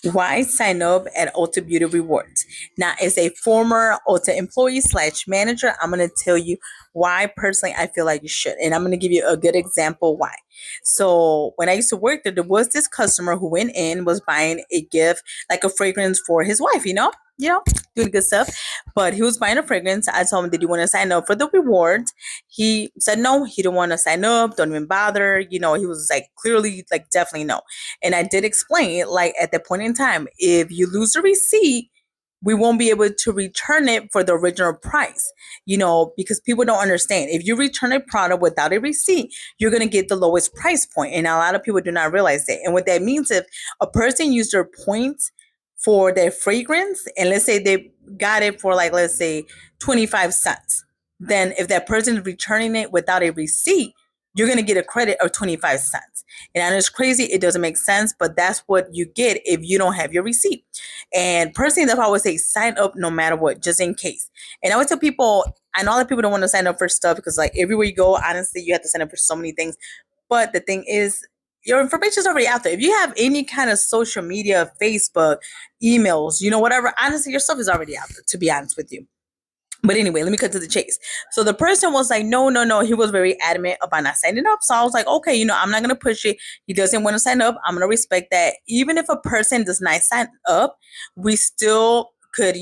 Why sign up at ULTA Beauty Rewards? Now, as a former ULTA employee slash manager, I'm going to tell you why personally I feel like you should. And I'm going to give you a good example why. So when I used to work there was this customer who went in, was buying a gift, like a fragrance for his wife, doing good stuff. But he was buying a fragrance. I told him, did you want to sign up for the rewards? He said no, he didn't want to sign up, don't even bother. He was like clearly like definitely no. And I did explain, like at that point in time, if you lose the receipt, we won't be able to return it for the original price, because people don't understand. If you return a product without a receipt, you're going to get the lowest price point. And a lot of people do not realize that. And what that means, if a person used their points for their fragrance, and let's say they got it for like, let's say 25 cents, then if that person is returning it without a receipt, you're going to get a credit of 25 cents. And I know it's crazy. It doesn't make sense, but that's what you get if you don't have your receipt. And personally, that's why I would say sign up no matter what, just in case. And I would tell people, I know that people don't want to sign up for stuff because like everywhere you go, honestly, you have to sign up for so many things. But the thing is, your information is already out there. If you have any kind of social media, Facebook, emails, whatever, honestly, your stuff is already out there, to be honest with you. But anyway, let me cut to the chase. So the person was like, no, no, no. He was very adamant about not signing up. So I was like, okay, I'm not going to push it. He doesn't want to sign up. I'm going to respect that. Even if a person does not sign up, we still could,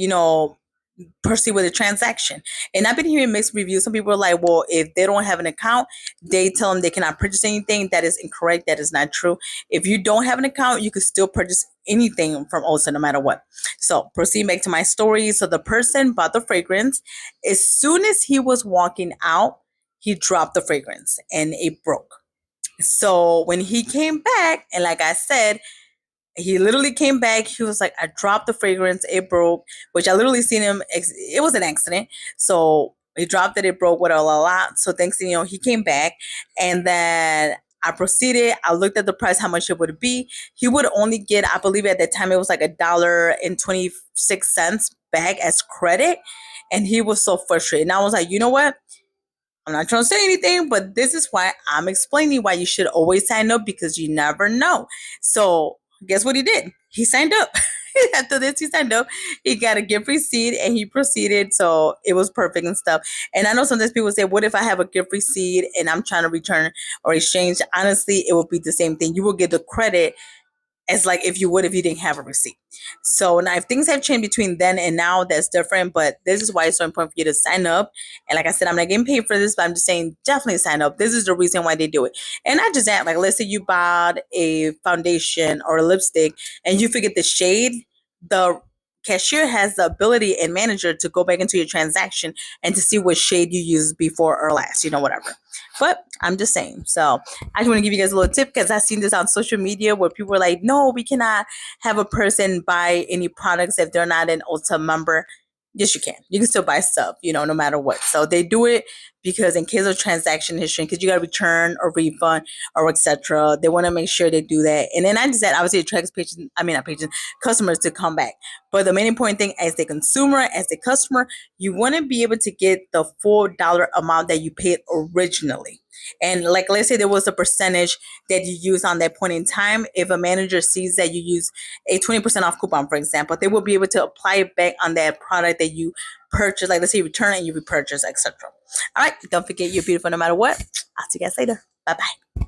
proceed with a transaction. And I've been hearing mixed reviews. Some people are like, well, if they don't have an account, they tell them they cannot purchase anything. That is incorrect. That is not true. If you don't have an account, you can still purchase anything from ULTA no matter what. So proceed back to my story. So the person bought the fragrance. As soon as he was walking out, he dropped the fragrance and it broke. So when he came back, and like I said, he literally came back. He was like, I dropped the fragrance. It broke, which I literally seen him. It was an accident. So he dropped it. It broke, whatever. So thanks to, he came back. And then I proceeded. I looked at the price, how much it would be. He would only get, I believe at that time, it was like $1.26 back as credit. And he was so frustrated. And I was like, you know what? I'm not trying to say anything, but this is why I'm explaining why you should always sign up, because you never know. So guess what he did? He signed up. After this, he signed up. He got a gift receipt and he proceeded. So it was perfect and stuff. And I know sometimes people say, what if I have a gift receipt and I'm trying to return or exchange? Honestly, it will be the same thing. You will get the credit as like if you didn't have a receipt. So now if things have changed between then and now, that's different. But this is why it's so important for you to sign up. And like I said, I'm not getting paid for this, but I'm just saying definitely sign up. This is the reason why they do it. And not just that, like let's say you bought a foundation or a lipstick and you forget the shade, the cashier has the ability and manager to go back into your transaction and to see what shade you used before or last, whatever. But I'm just saying. So I just want to give you guys a little tip, because I've seen this on social media where people are like, no, we cannot have a person buy any products if they're not an ULTA member. Yes, you can. You can still buy stuff, no matter what. So they do it because in case of transaction history, because you got to return or refund or etc. They want to make sure they do that. And then I just said, obviously, it attracts customers to come back. But the main important thing, as the consumer, as the customer, you want to be able to get the full dollar amount that you paid originally. And like, let's say there was a percentage that you use on that point in time. If a manager sees that you use a 20% off coupon, for example, they will be able to apply it back on that product that you purchase. Like let's say you return it and you repurchase, etc. All right. Don't forget, you're beautiful no matter what. I'll see you guys later. Bye-bye.